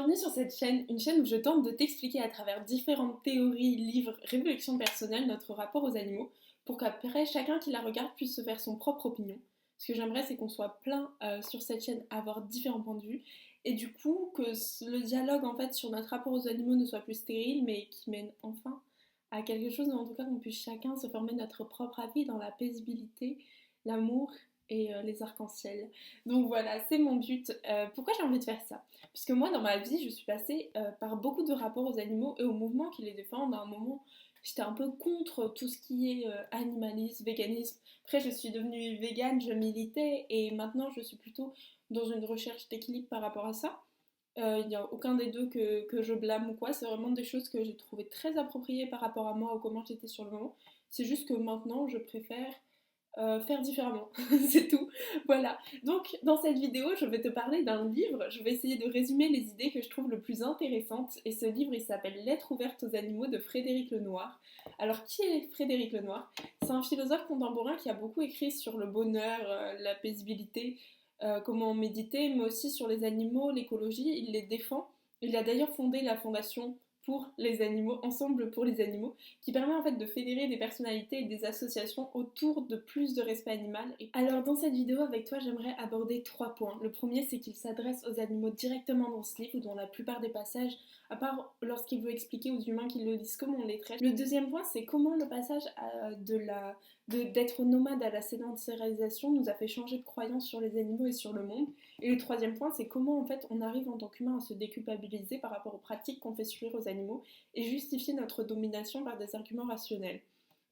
Bienvenue sur cette chaîne, une chaîne où je tente de t'expliquer à travers différentes théories, livres, réflexions personnelles notre rapport aux animaux pour qu'après chacun qui la regarde puisse se faire son propre opinion. Ce que j'aimerais c'est qu'on soit plein sur cette chaîne à avoir différents points de vue et du coup que le dialogue en fait sur notre rapport aux animaux ne soit plus stérile mais qui mène enfin à quelque chose, mais en tout cas qu'on puisse chacun se former notre propre avis dans la paisibilité, l'amour et les arcs-en-ciel. Donc voilà, c'est mon but. Pourquoi j'ai envie de faire ça? Puisque moi, dans ma vie, je suis passée par beaucoup de rapports aux animaux et aux mouvements qui les défendent. À un moment, j'étais un peu contre tout ce qui est animalisme, véganisme. Après, je suis devenue végane, je militais et maintenant, je suis plutôt dans une recherche d'équilibre par rapport à ça. Il n'y a aucun des deux que je blâme ou quoi. C'est vraiment des choses que j'ai trouvées très appropriées par rapport à moi ou comment j'étais sur le moment. C'est juste que maintenant, je préfère faire différemment, c'est tout. Voilà. Donc, dans cette vidéo, je vais te parler d'un livre. Je vais essayer de résumer les idées que je trouve le plus intéressantes. Et ce livre, il s'appelle Lettres ouvertes aux animaux de Frédéric Lenoir. Alors, qui est Frédéric Lenoir? C'est un philosophe contemporain qui a beaucoup écrit sur le bonheur, la paisibilité, comment méditer, mais aussi sur les animaux, l'écologie. Il les défend. Il a d'ailleurs fondé la fondation pour les animaux, Ensemble pour les animaux, qui permet en fait de fédérer des personnalités et des associations autour de plus de respect animal. Alors dans cette vidéo avec toi, j'aimerais aborder 3 points. Le premier, c'est qu'il s'adresse aux animaux directement dans ce livre, ou dans la plupart des passages, à part lorsqu'il veut expliquer aux humains qui le lisent comment on les traite. Le deuxième point, c'est comment le passage d'être nomade à la sédentarisation nous a fait changer de croyance sur les animaux et sur le monde. Et le troisième point, c'est comment en fait on arrive en tant qu'humain à se déculpabiliser par rapport aux pratiques qu'on fait subir aux animaux et justifier notre domination par des arguments rationnels.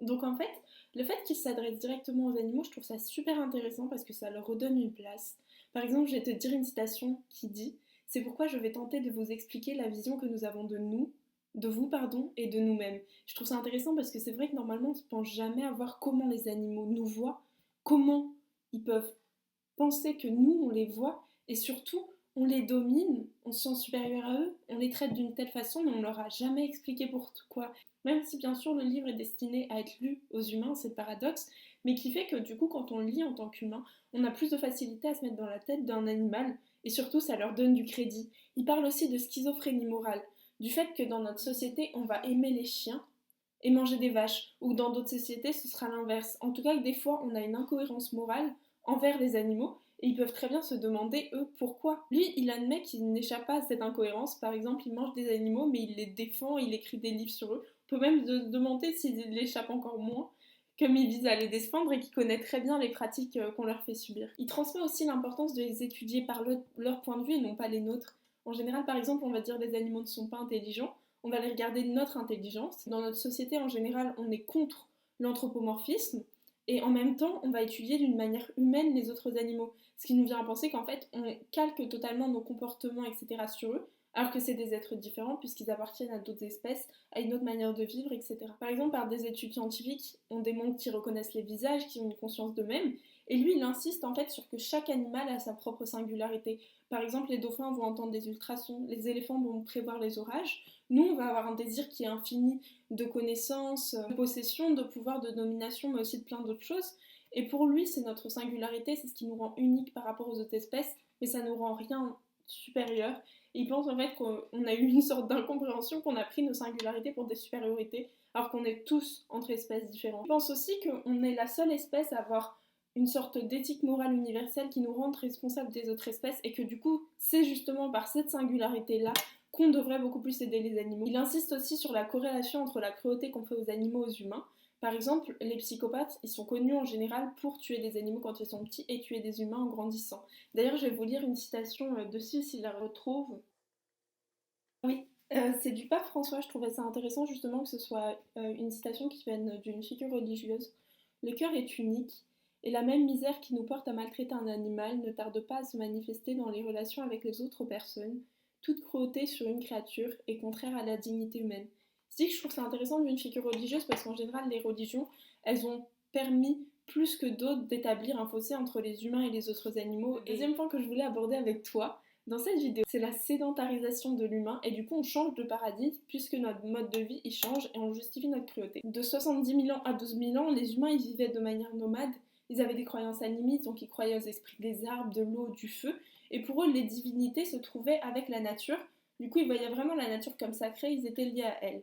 Donc en fait, le fait qu'il s'adresse directement aux animaux, je trouve ça super intéressant parce que ça leur redonne une place. Par exemple, je vais te dire une citation qui dit: c'est pourquoi je vais tenter de vous expliquer la vision que nous avons de nous, de vous pardon, et de nous-mêmes. Je trouve ça intéressant parce que c'est vrai que normalement on ne se pense jamais à voir comment les animaux nous voient, comment ils peuvent penser que nous on les voit et surtout on les domine, on se sent supérieur à eux, on les traite d'une telle façon mais on leur a jamais expliqué pourquoi. Même si bien sûr le livre est destiné à être lu aux humains, c'est le paradoxe, mais qui fait que du coup quand on le lit en tant qu'humain, on a plus de facilité à se mettre dans la tête d'un animal et surtout ça leur donne du crédit. Il parle aussi de schizophrénie morale, du fait que dans notre société on va aimer les chiens et manger des vaches, ou que dans d'autres sociétés ce sera l'inverse. En tout cas que des fois on a une incohérence morale envers les animaux, et ils peuvent très bien se demander, eux, pourquoi. Lui, il admet qu'il n'échappe pas à cette incohérence. Par exemple, il mange des animaux, mais il les défend, il écrit des livres sur eux. On peut même se demander s'il l'échappe encore moins, comme il vise à les défendre et qu'il connaît très bien les pratiques qu'on leur fait subir. Il transmet aussi l'importance de les étudier par leur point de vue et non pas les nôtres. En général, par exemple, on va dire les animaux ne sont pas intelligents, on va les regarder de notre intelligence. Dans notre société, en général, on est contre l'anthropomorphisme, et en même temps, on va étudier d'une manière humaine les autres animaux. Ce qui nous vient à penser qu'en fait, on calque totalement nos comportements, etc. sur eux, alors que c'est des êtres différents puisqu'ils appartiennent à d'autres espèces, à une autre manière de vivre, etc. Par exemple, par des études scientifiques, on démontre qu'ils reconnaissent les visages, qu'ils ont une conscience d'eux-mêmes, et lui, il insiste en fait sur que chaque animal a sa propre singularité. Par exemple, les dauphins vont entendre des ultrasons, les éléphants vont prévoir les orages, nous, on va avoir un désir qui est infini de connaissances, de possession, de pouvoir, de domination, mais aussi de plein d'autres choses. Et pour lui, c'est notre singularité, c'est ce qui nous rend unique par rapport aux autres espèces, mais ça nous rend rien supérieur. Et il pense en fait qu'on a eu une sorte d'incompréhension, qu'on a pris nos singularités pour des supériorités, alors qu'on est tous entre espèces différentes. Il pense aussi qu'on est la seule espèce à avoir une sorte d'éthique morale universelle qui nous rend responsables des autres espèces et que du coup, c'est justement par cette singularité-là qu'on devrait beaucoup plus aider les animaux. Il insiste aussi sur la corrélation entre la cruauté qu'on fait aux animaux et aux humains. Par exemple, les psychopathes, ils sont connus en général pour tuer des animaux quand ils sont petits et tuer des humains en grandissant. D'ailleurs, je vais vous lire une citation dessus s'il la retrouve. Oui, c'est du pape François, je trouvais ça intéressant justement que ce soit une citation qui vienne d'une figure religieuse. Le cœur est unique, et la même misère qui nous porte à maltraiter un animal ne tarde pas à se manifester dans les relations avec les autres personnes. Toute cruauté sur une créature est contraire à la dignité humaine. C'est que je trouve ça intéressant d'une figure religieuse parce qu'en général, les religions, elles ont permis plus que d'autres d'établir un fossé entre les humains et les autres animaux. Le deuxième point que je voulais aborder avec toi, dans cette vidéo, c'est la sédentarisation de l'humain et du coup on change de paradigme puisque notre mode de vie il change et on justifie notre cruauté. De 70 000 ans à 12 000 ans, les humains ils vivaient de manière nomade, ils avaient des croyances animistes, donc ils croyaient aux esprits des arbres, de l'eau, du feu, et pour eux les divinités se trouvaient avec la nature, Du coup, ils voyaient vraiment la nature comme sacrée, ils étaient liés à elle.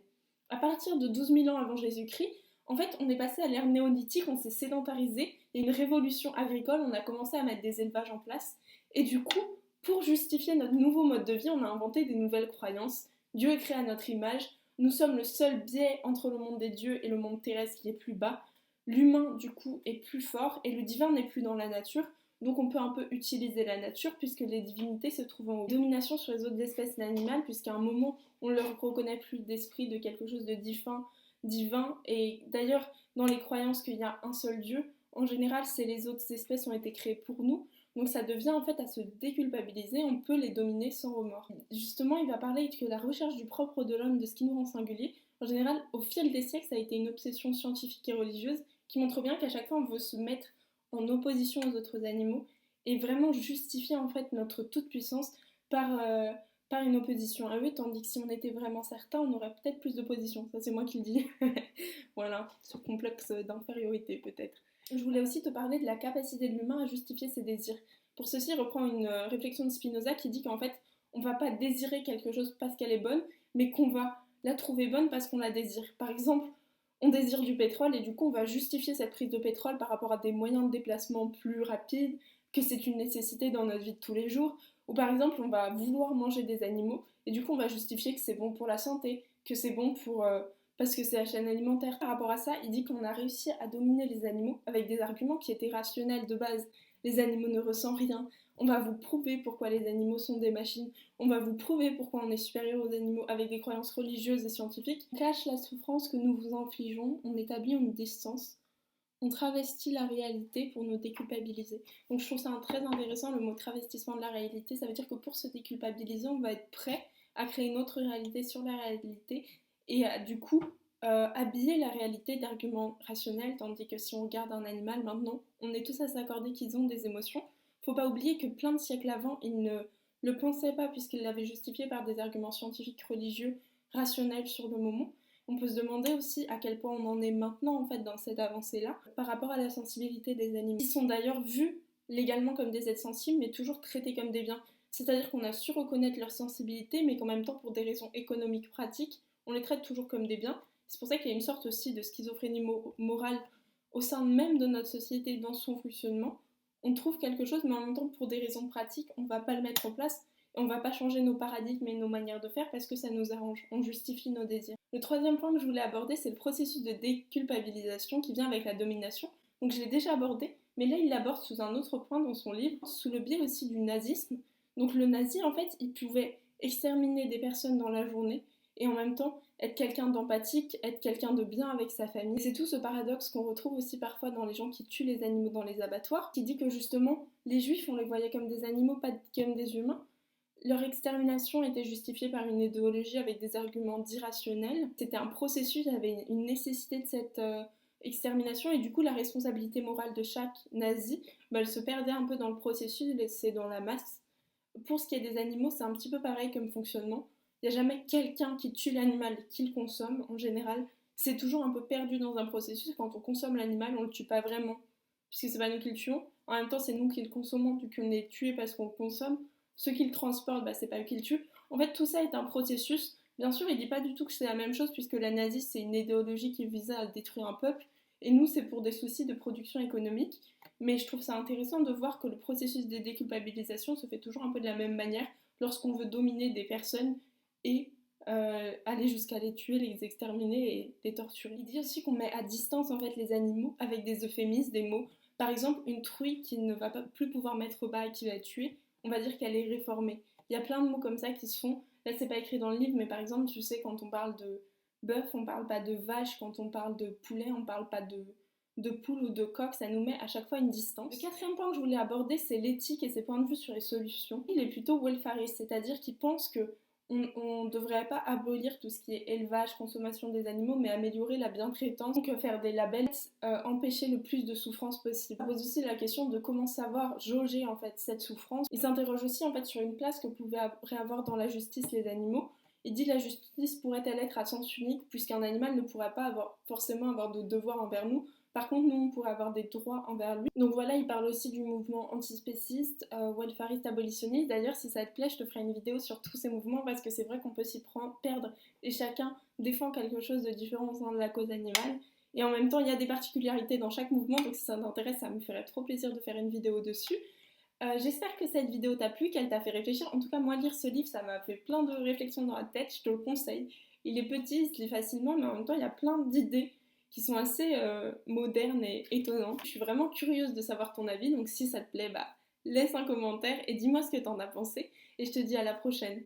À partir de 12 000 ans avant Jésus-Christ, en fait, on est passé à l'ère néolithique, on s'est sédentarisé, il y a une révolution agricole, on a commencé à mettre des élevages en place, et du coup, pour justifier notre nouveau mode de vie, on a inventé des nouvelles croyances. Dieu est créé à notre image, nous sommes le seul biais entre le monde des dieux et le monde terrestre qui est plus bas. L'humain, du coup, est plus fort et le divin n'est plus dans la nature. Donc on peut un peu utiliser la nature puisque les divinités se trouvent en haut. Domination sur les autres espèces animales puisqu'à un moment on ne leur reconnaît plus d'esprit, de quelque chose de divin. Et d'ailleurs dans les croyances qu'il y a un seul Dieu, en général c'est les autres espèces ont été créées pour nous. Donc ça devient en fait à se déculpabiliser, on peut les dominer sans remords. Justement il va parler que la recherche du propre de l'homme, de ce qui nous rend singulier, en général au fil des siècles ça a été une obsession scientifique et religieuse qui montre bien qu'à chaque fois on veut se mettre en opposition aux autres animaux et vraiment justifier en fait notre toute-puissance par une opposition à eux, tandis que si on était vraiment certain, on aurait peut-être plus d'opposition. Ça c'est moi qui le dis. Voilà, ce complexe d'infériorité peut-être. Je voulais aussi te parler de la capacité de l'humain à justifier ses désirs. Pour ceci, il reprend une réflexion de Spinoza qui dit qu'en fait, on va pas désirer quelque chose parce qu'elle est bonne, mais qu'on va la trouver bonne parce qu'on la désire. Par exemple, on désire du pétrole et du coup on va justifier cette prise de pétrole par rapport à des moyens de déplacement plus rapides, que c'est une nécessité dans notre vie de tous les jours, ou par exemple on va vouloir manger des animaux et du coup on va justifier que c'est bon pour la santé, que c'est bon pour parce que c'est la chaîne alimentaire. Par rapport à ça, il dit qu'on a réussi à dominer les animaux avec des arguments qui étaient rationnels de base. Les animaux ne ressentent rien. On va vous prouver pourquoi les animaux sont des machines. On va vous prouver pourquoi on est supérieur aux animaux avec des croyances religieuses et scientifiques. On cache la souffrance que nous vous infligeons, on établit une distance, on travestit la réalité pour nous déculpabiliser. Donc je trouve ça très intéressant le mot travestissement de la réalité. Ça veut dire que pour se déculpabiliser, on va être prêt à créer une autre réalité sur la réalité et du coup habiller la réalité d'arguments rationnels, tandis que si on regarde un animal maintenant, on est tous à s'accorder qu'ils ont des émotions. Faut pas oublier que plein de siècles avant, ils ne le pensaient pas puisqu'ils l'avaient justifié par des arguments scientifiques, religieux, rationnels sur le moment. On peut se demander aussi à quel point on en est maintenant en fait dans cette avancée-là par rapport à la sensibilité des animaux. Ils sont d'ailleurs vus légalement comme des êtres sensibles mais toujours traités comme des biens. C'est-à-dire qu'on a su reconnaître leur sensibilité mais qu'en même temps pour des raisons économiques pratiques, on les traite toujours comme des biens. C'est pour ça qu'il y a une sorte aussi de schizophrénie morale au sein même de notre société dans son fonctionnement. On trouve quelque chose mais en même temps pour des raisons pratiques, on ne va pas le mettre en place et on ne va pas changer nos paradigmes et nos manières de faire parce que ça nous arrange, on justifie nos désirs. Le troisième point que je voulais aborder, c'est le processus de déculpabilisation qui vient avec la domination. Donc je l'ai déjà abordé, mais là il l'aborde sous un autre point dans son livre, sous le biais aussi du nazisme. Donc le nazi, en fait, il pouvait exterminer des personnes dans la journée et en même temps être quelqu'un d'empathique, être quelqu'un de bien avec sa famille. Et c'est tout ce paradoxe qu'on retrouve aussi parfois dans les gens qui tuent les animaux dans les abattoirs, qui dit que justement les juifs on les voyait comme des animaux, pas comme des humains. Leur extermination était justifiée par une idéologie avec des arguments dits rationnels. C'était un processus, il y avait une nécessité de cette extermination et du coup la responsabilité morale de chaque nazi, elle se perdait un peu dans le processus, laissée dans la masse. Pour ce qui est des animaux, c'est un petit peu pareil comme fonctionnement. Il n'y a jamais quelqu'un qui tue l'animal et qui le consomme. En général, c'est toujours un peu perdu dans un processus. Quand on consomme l'animal, on ne le tue pas vraiment, puisque c'est pas nous qui le tuons. En même temps, c'est nous qui le consommons, vu qu'on est tué parce qu'on le consomme. Ceux qui le transportent, c'est pas eux qui le tuent. En fait, tout ça est un processus. Bien sûr, il dit pas du tout que c'est la même chose, puisque la nazisme, c'est une idéologie qui visait à détruire un peuple. Et nous, c'est pour des soucis de production économique. Mais je trouve ça intéressant de voir que le processus de déculpabilisation se fait toujours un peu de la même manière lorsqu'on veut dominer des personnes et aller jusqu'à les tuer, les exterminer et les torturer. Il dit aussi qu'on met à distance en fait les animaux avec des euphémismes, des mots. Par exemple, une truie qui ne va pas plus pouvoir mettre bas et qui va tuer, on va dire qu'elle est réformée. Il y a plein de mots comme ça qui se font. Là, c'est pas écrit dans le livre, mais par exemple, tu sais, quand on parle de bœuf, on parle pas de vache. Quand on parle de poulet, on parle pas de poule ou de coq. Ça nous met à chaque fois une distance. Le quatrième point que je voulais aborder, c'est l'éthique et ses points de vue sur les solutions. Il est plutôt welfariste, c'est-à-dire qu'il pense que on ne devrait pas abolir tout ce qui est élevage, consommation des animaux, mais améliorer la bientraitance, donc faire des labels, empêcher le plus de souffrance possible. Il pose aussi la question de comment savoir jauger en fait cette souffrance. Il s'interroge aussi en fait sur une place que pouvaient avoir dans la justice les animaux. Il dit la justice pourrait-elle être à sens unique puisqu'un animal ne pourrait pas forcément avoir de devoir envers nous, Par contre, nous, on pourrait avoir des droits envers lui. Donc voilà, il parle aussi du mouvement antispéciste, welfariste, abolitionniste. D'ailleurs, si ça te plaît, je te ferai une vidéo sur tous ces mouvements parce que c'est vrai qu'on peut s'y perdre et chacun défend quelque chose de différent au sein de la cause animale. Et en même temps, il y a des particularités dans chaque mouvement, donc si ça t'intéresse, ça me ferait trop plaisir de faire une vidéo dessus. J'espère que cette vidéo t'a plu, qu'elle t'a fait réfléchir. En tout cas, moi, lire ce livre, ça m'a fait plein de réflexions dans la tête, je te le conseille. Il est petit, il se lit facilement, mais en même temps, il y a plein d'idées qui sont assez modernes et étonnantes. Je suis vraiment curieuse de savoir ton avis, donc si ça te plaît, bah, laisse un commentaire et dis-moi ce que t'en as pensé. Et je te dis à la prochaine.